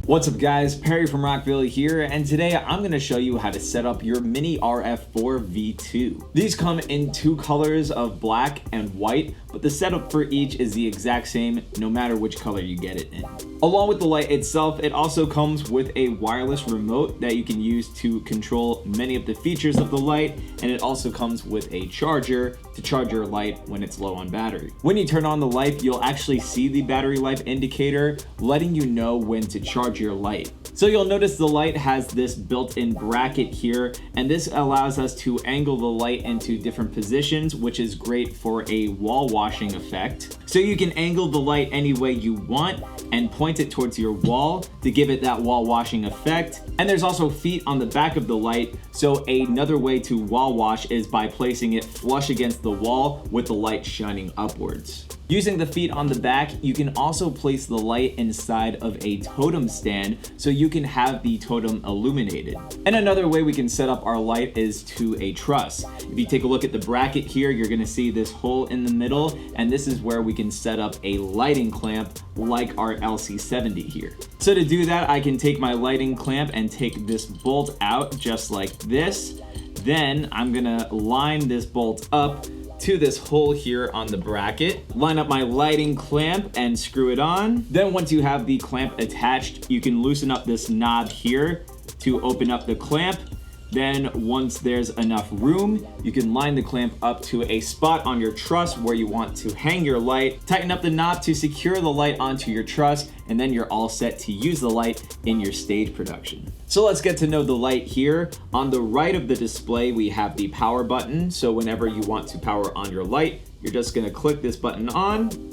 What's up guys, Perry from Rockville here, and today I'm going to show you how to set up your MINI RF4 V2. These come in two colors of black and white, but the setup for each is the exact same no matter which color you get it in. Along with the light itself, it also comes with a wireless remote that you can use to control many of the features of the light, and it also comes with a charger to charge your light when it's low on battery. When you turn on the light, you'll actually see the battery life indicator letting you know when to charge your light. So you'll notice the light has this built-in bracket here, and this allows us to angle the light into different positions, which is great for a wall washing effect. So you can angle the light any way you want and point it towards your wall to give it that wall washing effect. And there's also feet on the back of the light, so another way to wall wash is by placing it flush against the wall with the light shining upwards. Using the feet on the back, you can also place the light inside of a totem stand so you can have the totem illuminated. And another way we can set up our light is to a truss. If you take a look at the bracket here, you're gonna see this hole in the middle, and this is where we can set up a lighting clamp like our LC70 here. So to do that, I can take my lighting clamp and take this bolt out just like this. Then I'm gonna line this bolt up to this hole here on the bracket, line up my lighting clamp and screw it on. Then once you have the clamp attached, you can loosen up this knob here to open up the clamp. Then once there's enough room, you can line the clamp up to a spot on your truss where you want to hang your light, tighten up the knob to secure the light onto your truss, and then you're all set to use the light in your stage production. So let's get to know the light here. On the right of the display, we have the power button. So whenever you want to power on your light, you're just gonna click this button on.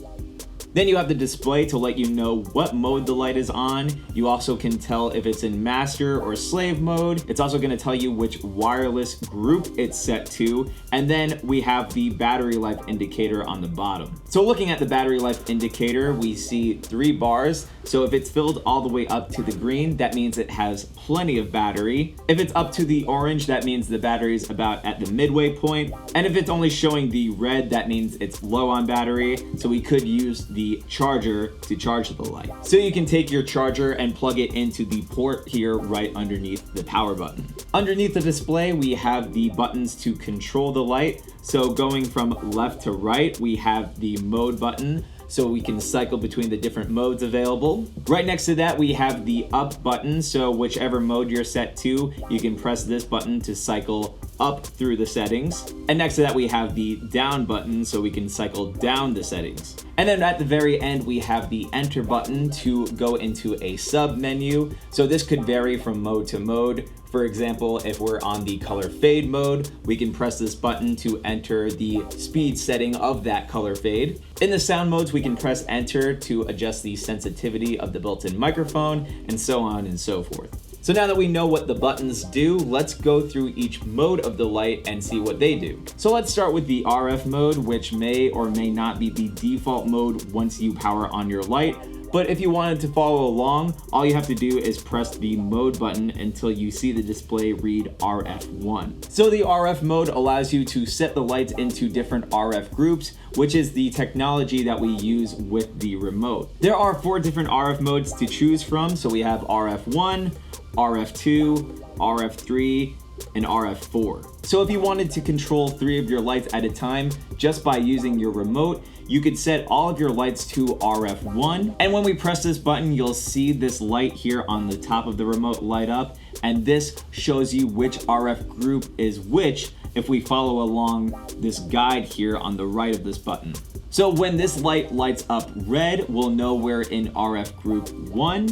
Then you have the display to let you know what mode the light is on. You also can tell if it's in master or slave mode. It's also gonna tell you which wireless group it's set to. And then we have the battery life indicator on the bottom. So looking at the battery life indicator, we see 3 bars. So if it's filled all the way up to the green, that means it has plenty of battery. If it's up to the orange, that means the battery is about at the midway point. And if it's only showing the red, that means it's low on battery. So we could use the charger to charge the light. So you can take your charger and plug it into the port here right underneath the power button. Underneath the display, we have the buttons to control the light. So going from left to right, we have the mode button, so we can cycle between the different modes available. Right next to that, we have the up button. So whichever mode you're set to, you can press this button to cycle up through the settings. And next to that, we have the down button, so we can cycle down the settings. And then at the very end, we have the enter button to go into a sub menu. So this could vary from mode to mode. For example, if we're on the color fade mode, we can press this button to enter the speed setting of that color fade. In the sound modes, we can press enter to adjust the sensitivity of the built-in microphone, and so on and so forth. So now that we know what the buttons do, let's go through each mode of the light and see what they do. So let's start with the RF mode, which may or may not be the default mode once you power on your light. But if you wanted to follow along, all you have to do is press the mode button until you see the display read RF1. So the RF mode allows you to set the lights into different RF groups, which is the technology that we use with the remote. There are 4 different RF modes to choose from. So we have RF1, RF2, RF3, and RF4. So if you wanted to control 3 of your lights at a time just by using your remote, you could set all of your lights to RF1. And when we press this button, you'll see this light here on the top of the remote light up. And this shows you which RF group is which if we follow along this guide here on the right of this button. So when this light lights up red, we'll know we're in RF group 1.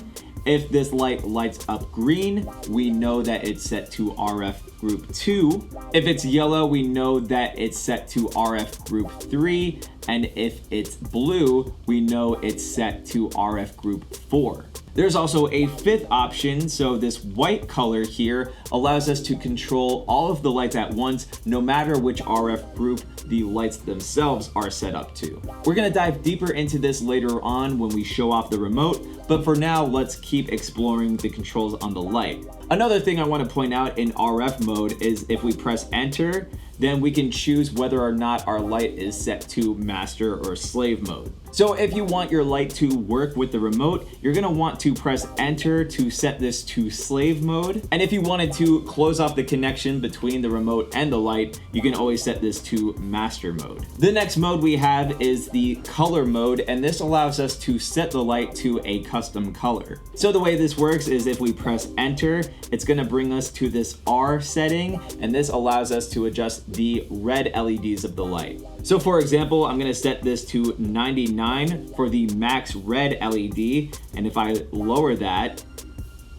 If this light lights up green, we know that it's set to RF group 2. If it's yellow, we know that it's set to RF group 3. And if it's blue, we know it's set to RF group 4. There's also a 5th option, so this white color here allows us to control all of the lights at once, no matter which RF group the lights themselves are set up to. We're gonna dive deeper into this later on when we show off the remote, but for now, let's keep exploring the controls on the light. Another thing I want to point out in RF mode is if we press enter, then we can choose whether or not our light is set to master or slave mode. So if you want your light to work with the remote, you're gonna want to press enter to set this to slave mode. And if you wanted to close off the connection between the remote and the light, you can always set this to master mode. The next mode we have is the color mode, and this allows us to set the light to a custom color. So the way this works is if we press enter, it's gonna bring us to this R setting, and this allows us to adjust the red LEDs of the light. So for example, I'm gonna set this to 99 for the max red LED, and if I lower that,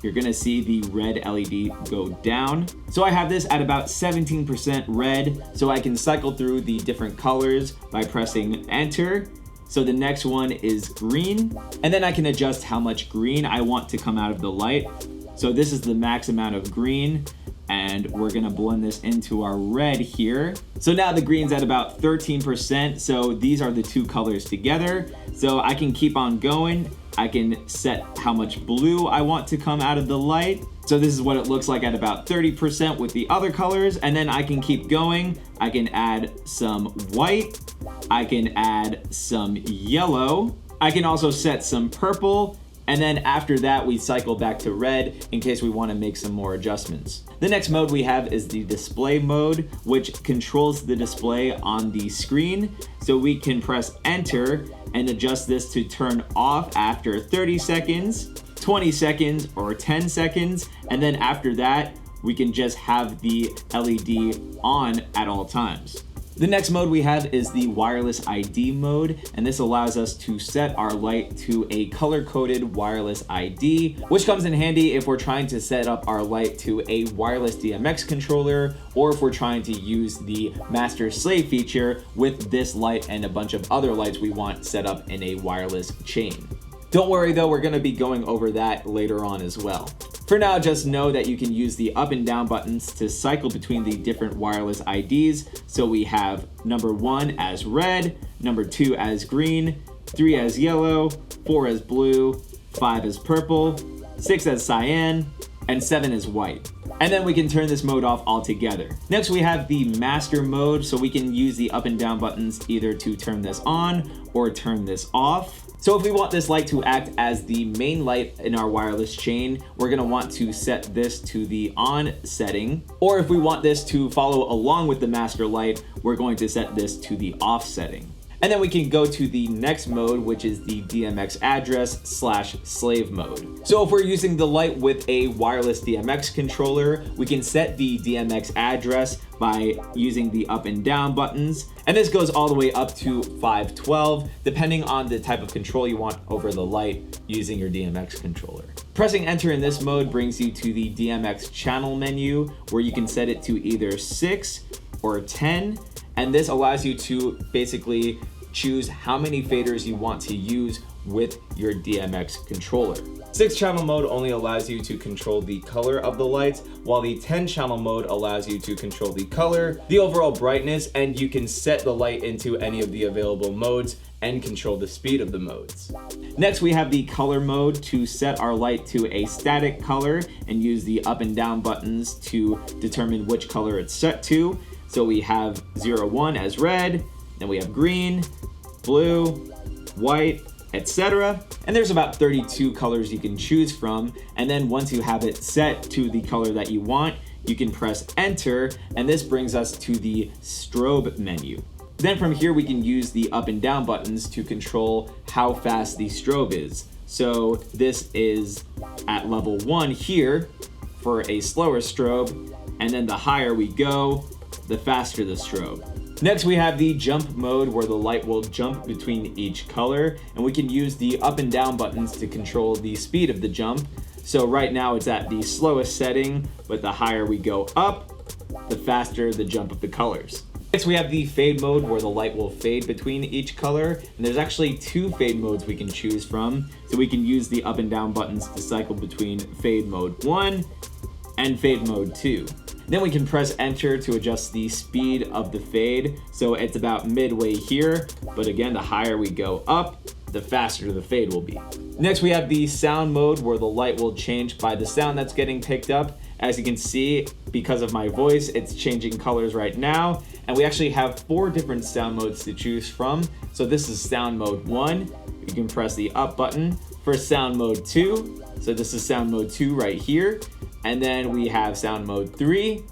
you're gonna see the red LED go down. So I have this at about 17% red, so I can cycle through the different colors by pressing enter. So the next one is green, and then I can adjust how much green I want to come out of the light. So this is the max amount of green, and we're gonna blend this into our red here. So now the green's at about 13%, so these are the two colors together. So I can keep on going. I can set how much blue I want to come out of the light. So this is what it looks like at about 30% with the other colors, and then I can keep going. I can add some white. I can add some yellow. I can also set some purple. And then after that, we cycle back to red in case we want to make some more adjustments. The next mode we have is the display mode, which controls the display on the screen. So we can press enter and adjust this to turn off after 30 seconds, 20 seconds, or 10 seconds. And then after that, we can just have the LED on at all times. The next mode we have is the wireless ID mode, and this allows us to set our light to a color-coded wireless ID, which comes in handy if we're trying to set up our light to a wireless DMX controller, or if we're trying to use the master-slave feature with this light and a bunch of other lights we want set up in a wireless chain. Don't worry though, we're gonna be going over that later on as well. For now, just know that you can use the up and down buttons to cycle between the different wireless IDs. So we have number 1 as red, number 2 as green, 3 as yellow, 4 as blue, 5 as purple, 6 as cyan, and 7 as white. And then we can turn this mode off altogether. Next, we have the master mode, so we can use the up and down buttons either to turn this on or turn this off. So if we want this light to act as the main light in our wireless chain, we're gonna want to set this to the on setting. Or if we want this to follow along with the master light, we're going to set this to the off setting. And then we can go to the next mode, which is the DMX address / slave mode. So if we're using the light with a wireless DMX controller, we can set the DMX address by using the up and down buttons. And this goes all the way up to 512, depending on the type of control you want over the light using your DMX controller. Pressing enter in this mode brings you to the DMX channel menu, where you can set it to either 6 or 10. And this allows you to basically choose how many faders you want to use with your DMX controller. 6 channel mode only allows you to control the color of the lights, while the 10 channel mode allows you to control the color, the overall brightness, and you can set the light into any of the available modes and control the speed of the modes. Next, we have the color mode to set our light to a static color and use the up and down buttons to determine which color it's set to. So we have 01 as red, then we have green, blue, white, etc. And there's about 32 colors you can choose from. And then once you have it set to the color that you want, you can press enter, and this brings us to the strobe menu. Then from here, we can use the up and down buttons to control how fast the strobe is. So this is at level 1 here for a slower strobe, and then the higher we go, the faster the strobe. Next, we have the jump mode, where the light will jump between each color, and we can use the up and down buttons to control the speed of the jump. So right now it's at the slowest setting, but the higher we go up, the faster the jump of the colors. Next, we have the fade mode, where the light will fade between each color, and there's actually 2 fade modes we can choose from. So we can use the up and down buttons to cycle between fade mode 1 and fade mode 2. Then we can press enter to adjust the speed of the fade. So it's about midway here, but again, the higher we go up, the faster the fade will be. Next, we have the sound mode where the light will change by the sound that's getting picked up. As you can see, because of my voice, it's changing colors right now. And we actually have 4 different sound modes to choose from. So this is sound mode 1. You can press the up button. For sound mode 2, so this is sound mode 2 right here. And then we have sound mode 3.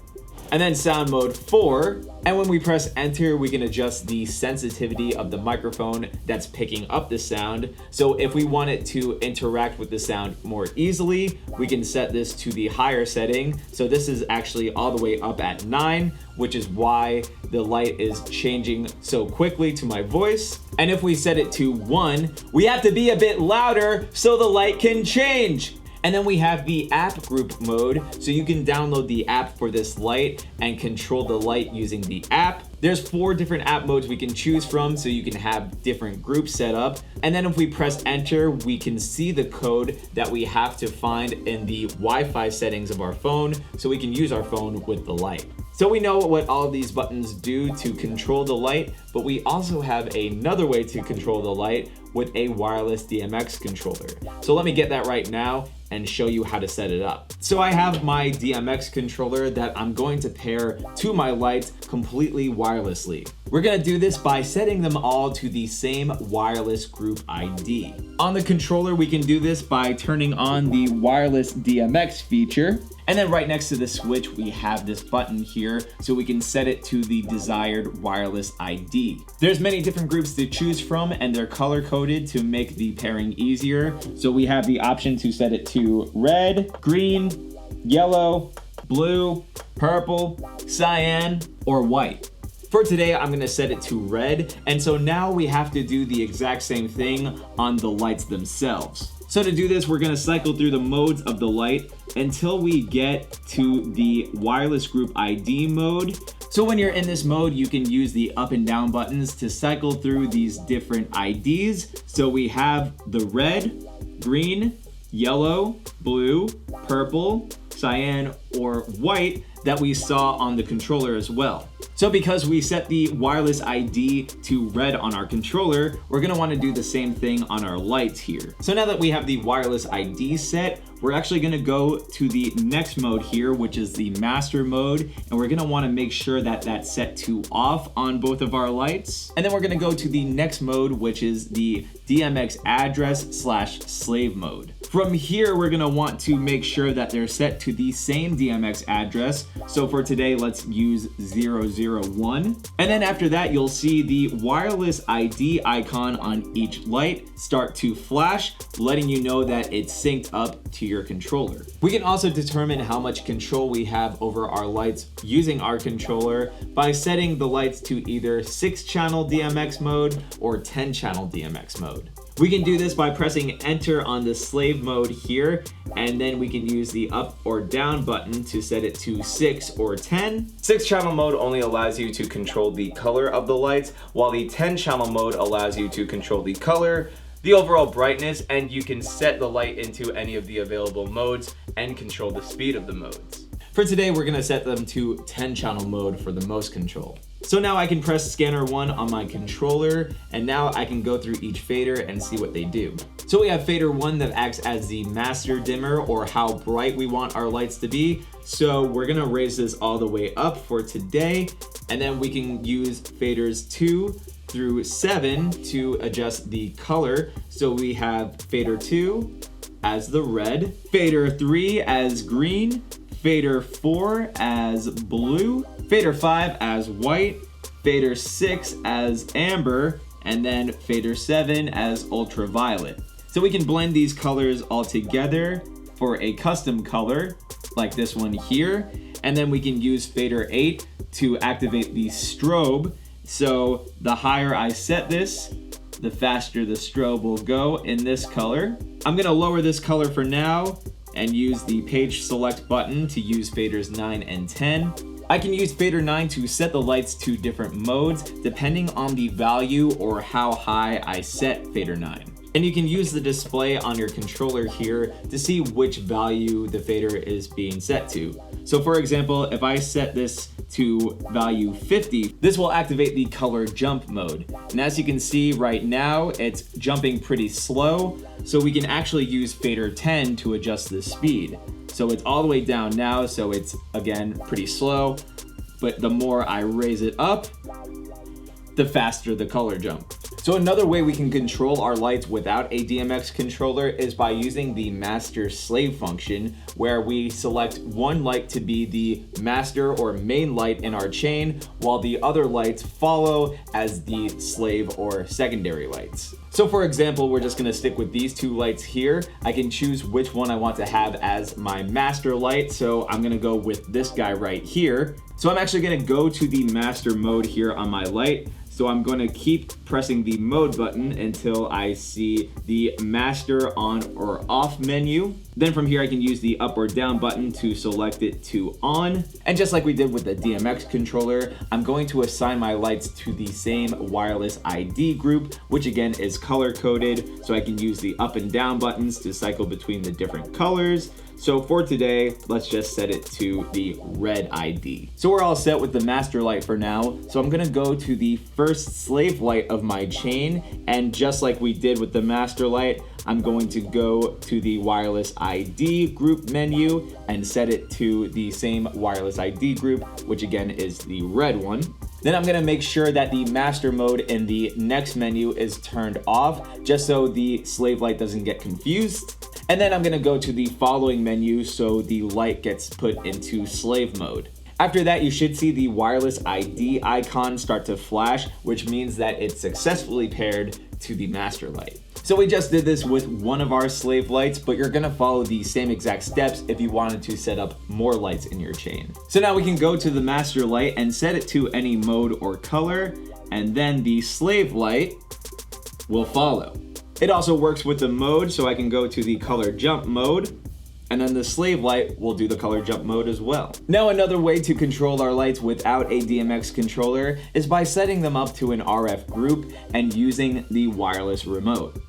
And then sound mode 4, and when we press enter, we can adjust the sensitivity of the microphone that's picking up the sound. So if we want it to interact with the sound more easily, we can set this to the higher setting. So this is actually all the way up at 9, which is why the light is changing so quickly to my voice. And if we set it to 1, we have to be a bit louder so the light can change. And then we have the app group mode, so you can download the app for this light and control the light using the app. There's 4 different app modes we can choose from, so you can have different groups set up. And then if we press enter, we can see the code that we have to find in the Wi-Fi settings of our phone, so we can use our phone with the light. So we know what all of these buttons do to control the light, but we also have another way to control the light with a wireless DMX controller. So let me get that right now and show you how to set it up. So I have my DMX controller that I'm going to pair to my lights completely wirelessly. We're gonna do this by setting them all to the same wireless group ID. On the controller, we can do this by turning on the wireless DMX feature. And then right next to the switch, we have this button here so we can set it to the desired wireless ID. There's many different groups to choose from and they're color coded to make the pairing easier. So we have the option to set it to red, green, yellow, blue, purple, cyan, or white. For today, I'm gonna set it to red. And so now we have to do the exact same thing on the lights themselves. So to do this, we're gonna cycle through the modes of the light until we get to the wireless group ID mode. So when you're in this mode, you can use the up and down buttons to cycle through these different IDs. So we have the red, green, yellow, blue, purple, cyan, or white that we saw on the controller as well. So because we set the wireless ID to red on our controller, we're gonna wanna do the same thing on our lights here. So now that we have the wireless ID set, we're actually gonna go to the next mode here, which is the master mode, and we're gonna wanna make sure that that's set to off on both of our lights. And then we're gonna go to the next mode, which is the DMX address/slave mode. From here, we're gonna want to make sure that they're set to the same DMX address. So for today, let's use 001. And then after that, you'll see the wireless ID icon on each light start to flash, letting you know that it's synced up to your controller. We can also determine how much control we have over our lights using our controller by setting the lights to either 6-channel DMX mode or 10-channel DMX mode. We can do this by pressing enter on the slave mode here, and then we can use the up or down button to set it to 6 or 10. 6-channel mode only allows you to control the color of the lights, while the 10-channel mode allows you to control the color, the overall brightness, and you can set the light into any of the available modes and control the speed of the modes. For today, we're gonna set them to 10-channel mode for the most control. So now I can press scanner 1 on my controller, and now I can go through each fader and see what they do. So we have fader 1 that acts as the master dimmer, or how bright we want our lights to be. So we're gonna raise this all the way up for today, and then we can use faders 2 through 7 to adjust the color. So we have fader 2 as the red, fader 3 as green, fader 4 as blue, fader 5 as white, fader 6 as amber, and then fader 7 as ultraviolet. So we can blend these colors all together for a custom color like this one here, and then we can use fader 8 to activate the strobe. So the higher I set this, the faster the strobe will go in this color. I'm gonna lower this color for now and use the page select button to use faders 9 and 10. I can use fader 9 to set the lights to different modes depending on the value or how high I set fader 9. And you can use the display on your controller here to see which value the fader is being set to. So for example, if I set this to value 50, this will activate the color jump mode. And as you can see right now, it's jumping pretty slow, so we can actually use fader 10 to adjust the speed. So it's all the way down now, so it's again pretty slow, but the more I raise it up, the faster the color jump. So another way we can control our lights without a DMX controller is by using the master slave function, where we select one light to be the master or main light in our chain, while the other lights follow as the slave or secondary lights. So for example, we're just gonna stick with these two lights here. I can choose which one I want to have as my master light, so I'm gonna go with this guy right here. So I'm actually gonna go to the master mode here on my light. So I'm going to keep pressing the mode button until I see the master on or off menu. Then from here I can use the up or down button to select it to on. And just like we did with the DMX controller, I'm going to assign my lights to the same wireless ID group, which again is color coded. So I can use the up and down buttons to cycle between the different colors. So for today, let's just set it to the red ID. So we're all set with the master light for now. So I'm gonna go to the first slave light of my chain, and just like we did with the master light, I'm going to go to the wireless ID group menu and set it to the same wireless ID group, which again is the red one. Then I'm gonna make sure that the master mode in the next menu is turned off, just so the slave light doesn't get confused. And then I'm gonna go to the following menu so the light gets put into slave mode. After that, you should see the wireless ID icon start to flash, which means that it's successfully paired to the master light. So we just did this with one of our slave lights, but you're gonna follow the same exact steps if you wanted to set up more lights in your chain. So now we can go to the master light and set it to any mode or color, and then the slave light will follow. It also works with the mode, so I can go to the color jump mode, and then the slave light will do the color jump mode as well. Now another way to control our lights without a DMX controller is by setting them up to an RF group and using the wireless remote.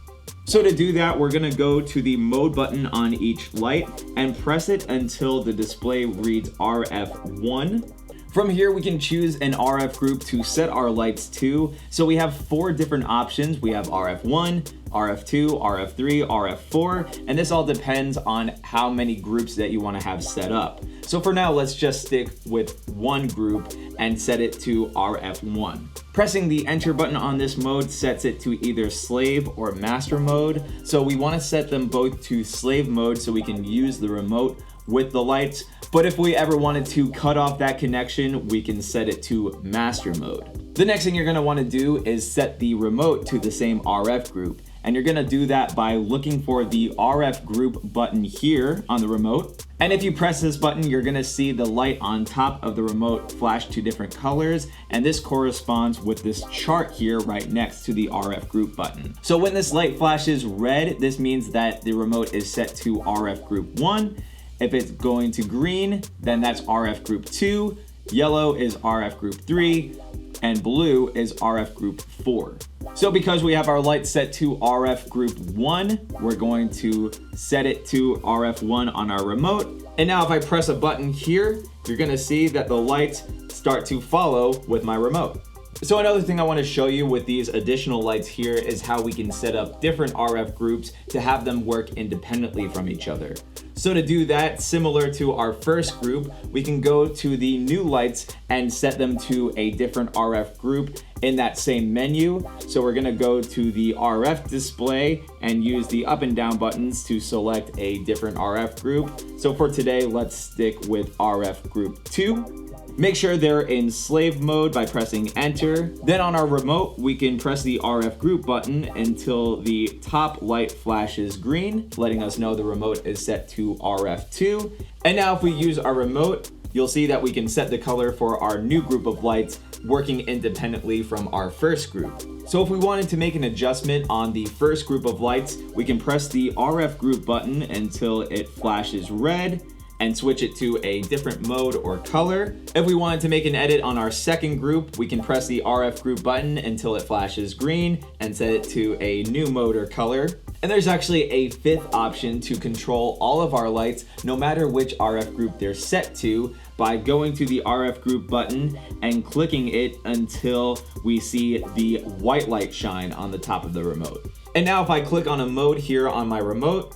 So to do that, we're gonna go to the mode button on each light and press it until the display reads RF1. From here, we can choose an RF group to set our lights to. So we have 4 different options. We have RF1, RF2, RF3, RF4, and this all depends on how many groups that you want to have set up. So for now, let's just stick with one group and set it to RF1. Pressing the enter button on this mode sets it to either slave or master mode. So we want to set them both to slave mode so we can use the remote with the lights. But if we ever wanted to cut off that connection, we can set it to master mode. The next thing you're gonna wanna do is set the remote to the same RF group. And you're gonna do that by looking for the RF group button here on the remote. And if you press this button, you're gonna see the light on top of the remote flash 2 different colors. And this corresponds with this chart here right next to the RF group button. So when this light flashes red, this means that the remote is set to RF group 1. If it's going to green, then that's RF group 2, yellow is RF group 3, and blue is RF group 4. So because we have our light set to RF group 1, we're going to set it to RF1 on our remote. And now if I press a button here, you're gonna see that the lights start to follow with my remote. So another thing I want to show you with these additional lights here is how we can set up different RF groups to have them work independently from each other. So to do that, similar to our first group, we can go to the new lights and set them to a different RF group in that same menu. So we're gonna go to the RF display and use the up and down buttons to select a different RF group. So for today, let's stick with RF group 2. Make sure they're in slave mode by pressing enter. Then on our remote, we can press the RF group button until the top light flashes green, letting us know the remote is set to RF2. And now if we use our remote, you'll see that we can set the color for our new group of lights working independently from our first group. So if we wanted to make an adjustment on the first group of lights, we can press the RF group button until it flashes red. and switch it to a different mode or color. If we wanted to make an edit on our second group, we can press the RF group button until it flashes green and set it to a new mode or color. And there's actually a fifth option to control all of our lights, no matter which RF group they're set to, by going to the RF group button and clicking it until we see the white light shine on the top of the remote. And now if I click on a mode here on my remote,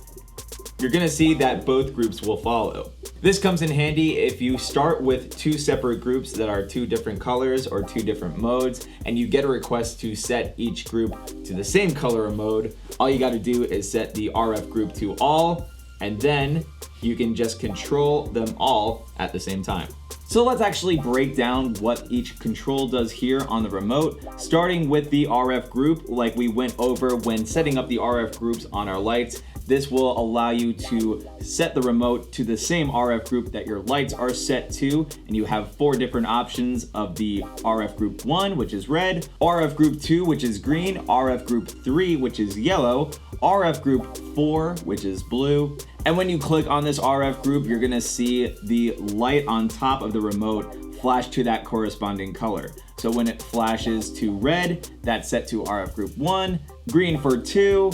you're gonna see that both groups will follow. This comes in handy if you start with two separate groups that are two different colors or two different modes, and you get a request to set each group to the same color or mode. All you gotta do is set the RF group to all, and then you can just control them all at the same time. So let's actually break down what each control does here on the remote, starting with the RF group like we went over when setting up the RF groups on our lights. This will allow you to set the remote to the same RF group that your lights are set to, and you have 4 different options of the RF group 1, which is red, RF group 2, which is green, RF group 3, which is yellow, RF group 4, which is blue. And when you click on this RF group, you're gonna see the light on top of the remote flash to that corresponding color. So when it flashes to red, that's set to RF group 1, green for 2,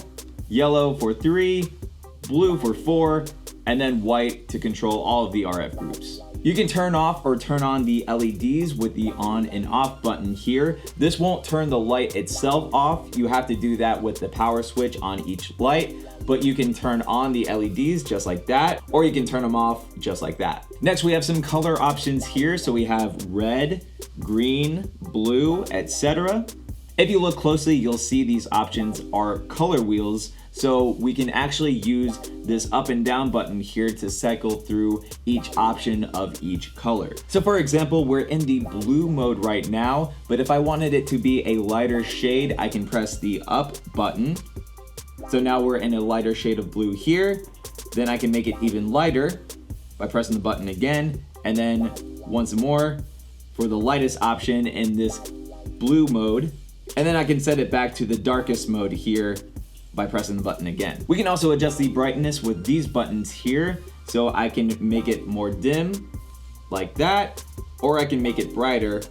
yellow for 3, blue for 4, and then white to control all of the RF groups. You can turn off or turn on the LEDs with the on and off button here. This won't turn the light itself off. You have to do that with the power switch on each light, but you can turn on the LEDs just like that, or you can turn them off just like that. Next, we have some color options here. So we have red, green, blue, etc. If you look closely, you'll see these options are color wheels. So we can actually use this up and down button here to cycle through each option of each color. So for example, we're in the blue mode right now, but if I wanted it to be a lighter shade, I can press the up button. So now we're in a lighter shade of blue here. Then I can make it even lighter by pressing the button again, and then once more for the lightest option in this blue mode. And then I can set it back to the darkest mode here by pressing the button again. We can also adjust the brightness with these buttons here. So I can make it more dim like that, or I can make it brighter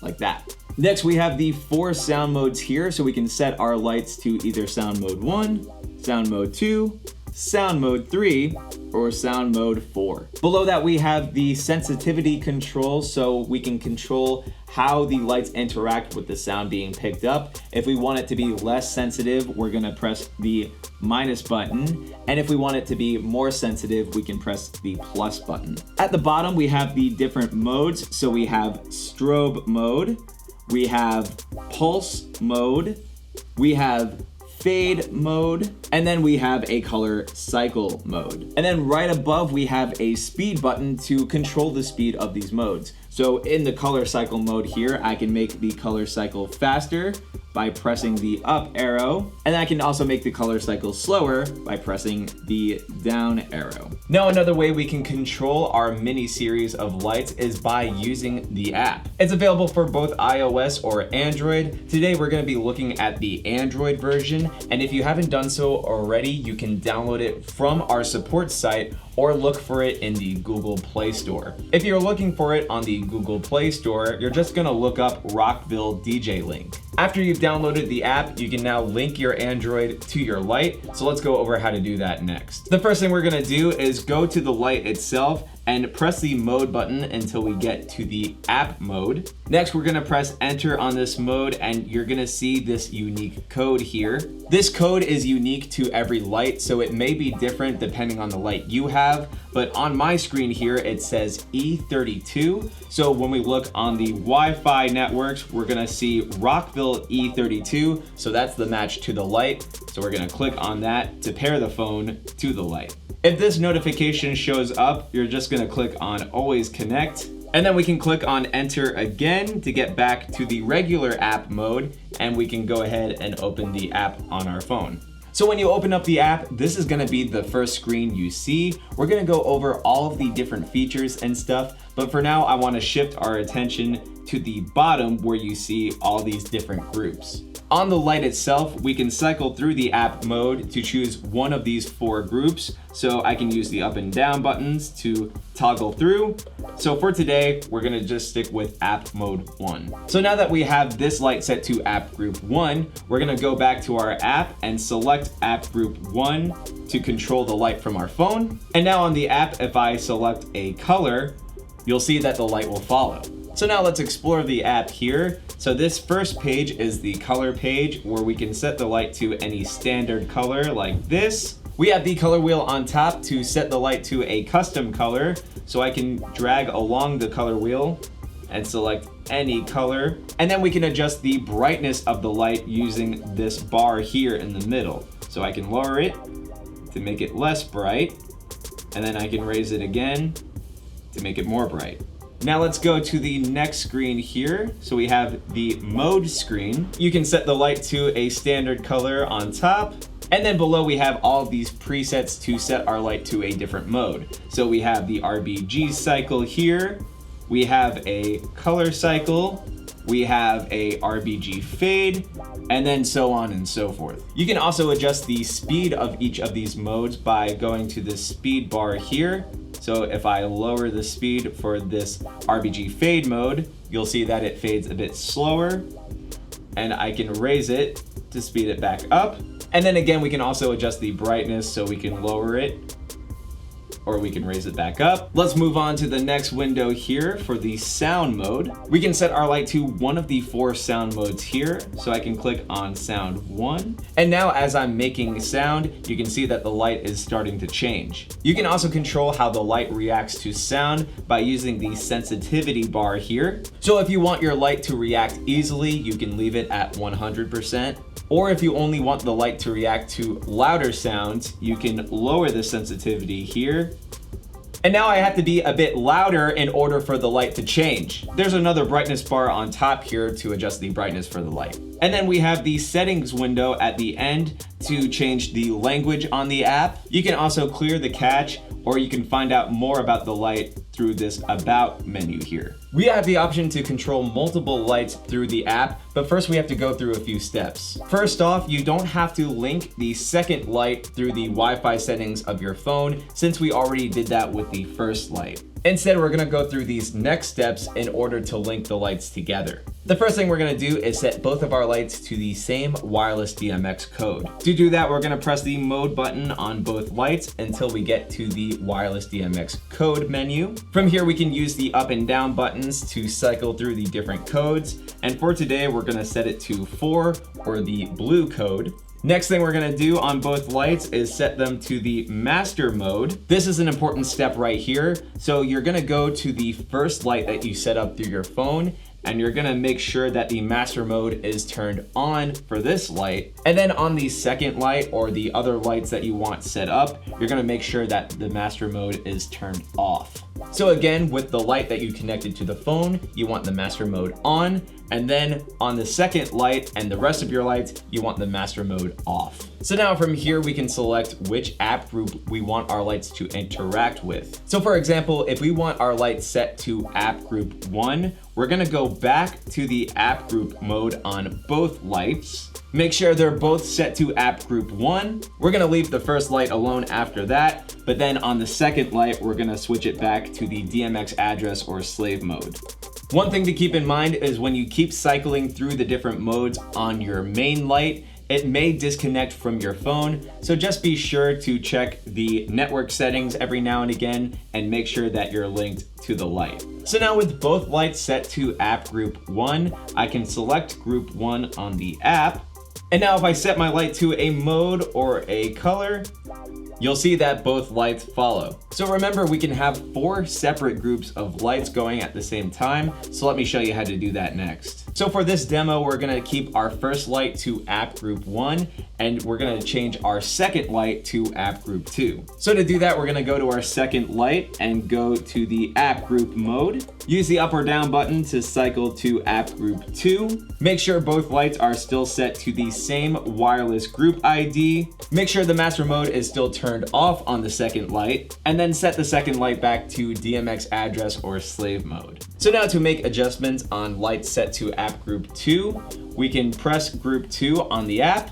like that. Next, we have the 4 sound modes here. So we can set our lights to either sound mode 1, sound mode 2, sound mode 3, or sound mode 4. Below that, we have the sensitivity control, so we can control how the lights interact with the sound being picked up. If we want it to be less sensitive, we're gonna press the minus button. And if we want it to be more sensitive, we can press the plus button. At the bottom, we have the different modes. So we have strobe mode, we have pulse mode, we have fade mode, and then we have a color cycle mode. And then right above, we have a speed button to control the speed of these modes. So in the color cycle mode here, I can make the color cycle faster by pressing the up arrow, and I can also make the color cycle slower by pressing the down arrow. Now, another way we can control our mini series of lights is by using the app. It's available for both iOS or Android. Today, we're gonna be looking at the Android version, and if you haven't done so already, you can download it from our support site or look for it in the Google Play Store. If you're looking for it on the Google Play Store, you're just gonna look up Rockville DJ Link. After you've downloaded the app, you can now link your Android to your light. So let's go over how to do that next. The first thing we're gonna do is go to the light itself and press the mode button until we get to the app mode. Next, we're gonna press enter on this mode, and you're gonna see this unique code here. This code is unique to every light, so it may be different depending on the light you have, but on my screen here, it says E32. So when we look on the Wi-Fi networks, we're gonna see Rockville E32. So that's the match to the light. So we're gonna click on that to pair the phone to the light. If this notification shows up, you're just gonna click on Always Connect, and then we can click on Enter again to get back to the regular app mode, and we can go ahead and open the app on our phone. So when you open up the app, this is gonna be the first screen you see. We're gonna go over all of the different features and stuff, but for now, I wanna shift our attention to the bottom where you see all these different groups. On the light itself, we can cycle through the app mode to choose one of these 4 groups. So I can use the up and down buttons to toggle through. So for today, we're gonna just stick with app mode 1. So now that we have this light set to app group 1, we're gonna go back to our app and select app group 1 to control the light from our phone. And now on the app, if I select a color, you'll see that the light will follow. So now let's explore the app here. So this first page is the color page where we can set the light to any standard color like this. We have the color wheel on top to set the light to a custom color. So I can drag along the color wheel and select any color. And then we can adjust the brightness of the light using this bar here in the middle. So I can lower it to make it less bright. And then I can raise it again to make it more bright. Now let's go to the next screen here. So we have the mode screen. You can set the light to a standard color on top. And then below we have all of these presets to set our light to a different mode. So we have the RGB cycle here. We have a color cycle. We have a RGB fade, and then so on and so forth. You can also adjust the speed of each of these modes by going to the speed bar here. So if I lower the speed for this RGB fade mode, you'll see that it fades a bit slower, and I can raise it to speed it back up. And then again, we can also adjust the brightness, so we can lower it or we can raise it back up. Let's move on to the next window here for the sound mode. We can set our light to one of the 4 sound modes here. So I can click on sound 1. And now as I'm making sound, you can see that the light is starting to change. You can also control how the light reacts to sound by using the sensitivity bar here. So if you want your light to react easily, you can leave it at 100%. Or if you only want the light to react to louder sounds, you can lower the sensitivity here. And now I have to be a bit louder in order for the light to change. There's another brightness bar on top here to adjust the brightness for the light. And then we have the settings window at the end to change the language on the app. You can also clear the cache, or you can find out more about the light through this About menu here. We have the option to control multiple lights through the app, but first we have to go through a few steps. First off, you don't have to link the second light through the Wi-Fi settings of your phone, since we already did that with the first light. Instead, we're gonna go through these next steps in order to link the lights together. The first thing we're gonna do is set both of our lights to the same wireless DMX code. To do that, we're gonna press the mode button on both lights until we get to the wireless DMX code menu. From here, we can use the up and down buttons to cycle through the different codes. And for today, we're gonna set it to 4, or the blue code. Next thing we're gonna do on both lights is set them to the master mode. This is an important step right here. So you're gonna go to the first light that you set up through your phone, and you're gonna make sure that the master mode is turned on for this light. And then on the second light, or the other lights that you want set up, you're gonna make sure that the master mode is turned off. So again, with the light that you connected to the phone, you want the master mode on, and then on the second light and the rest of your lights, you want the master mode off. So now from here, we can select which app group we want our lights to interact with. So for example, if we want our lights set to app group 1, we're gonna go back to the app group mode on both lights. Make sure they're both set to app group 1. We're gonna leave the first light alone after that, but then on the second light, we're gonna switch it back to the DMX address or slave mode. One thing to keep in mind is when you keep cycling through the different modes on your main light, it may disconnect from your phone, so just be sure to check the network settings every now and again and make sure that you're linked to the light. So now with both lights set to app group 1, I can select group 1 on the app. And now if I set my light to a mode or a color, you'll see that both lights follow. So remember, we can have 4 separate groups of lights going at the same time. So let me show you how to do that next. So for this demo, we're gonna keep our first light to app group 1, and we're gonna change our second light to app group 2. So to do that, we're gonna go to our second light and go to the app group mode. Use the up or down button to cycle to app group 2. Make sure both lights are still set to the same wireless group ID. Make sure the master mode is still turned off on the second light, and then set the second light back to DMX address or slave mode. So now to make adjustments on lights set to app group 2, we can press group 2 on the app,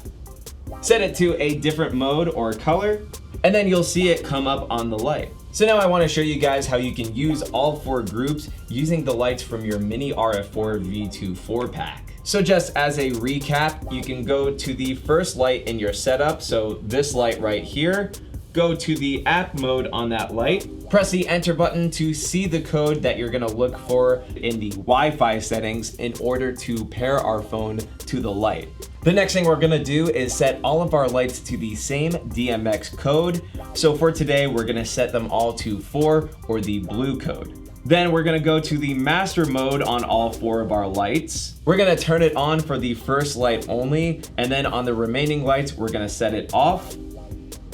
set it to a different mode or color, and then you'll see it come up on the light. So now I want to show you guys how you can use all 4 groups using the lights from your MINI RF4 V2 4-pack. So just as a recap, you can go to the first light in your setup, so this light right here. Go to the app mode on that light, press the enter button to see the code that you're gonna look for in the Wi-Fi settings in order to pair our phone to the light. The next thing we're gonna do is set all of our lights to the same DMX code. So for today, we're gonna set them all to 4 or the blue code. Then we're gonna go to the master mode on all 4 of our lights. We're gonna turn it on for the first light only, and then on the remaining lights, we're gonna set it off.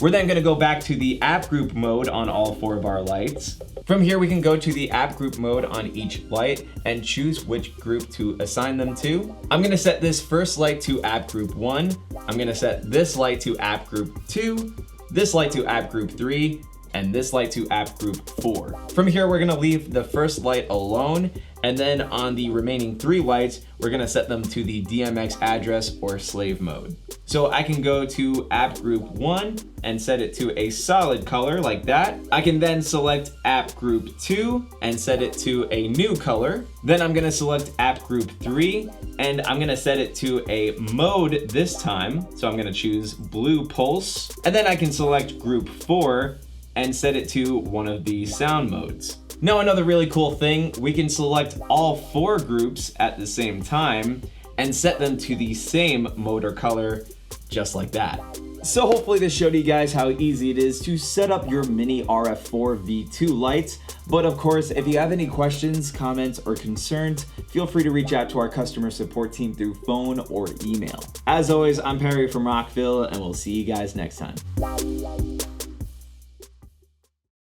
We're then gonna go back to the app group mode on all 4 of our lights. From here, we can go to the app group mode on each light and choose which group to assign them to. I'm gonna set this first light to app group 1. I'm gonna set this light to app group 2, this light to app group 3, and this light to app group 4. From here, we're gonna leave the first light alone, and then on the remaining 3 lights, we're gonna set them to the DMX address or slave mode. So I can go to app group 1 and set it to a solid color like that. I can then select app group 2 and set it to a new color. Then I'm gonna select app group 3 and I'm gonna set it to a mode this time. So I'm gonna choose blue pulse. And then I can select group 4 and set it to one of the sound modes. Now another really cool thing, we can select all 4 groups at the same time and set them to the same mode or color, just like that. So hopefully this showed you guys how easy it is to set up your MINI RF4 V2 lights. But of course, if you have any questions, comments, or concerns, feel free to reach out to our customer support team through phone or email. As always, I'm Perry from Rockville, and we'll see you guys next time.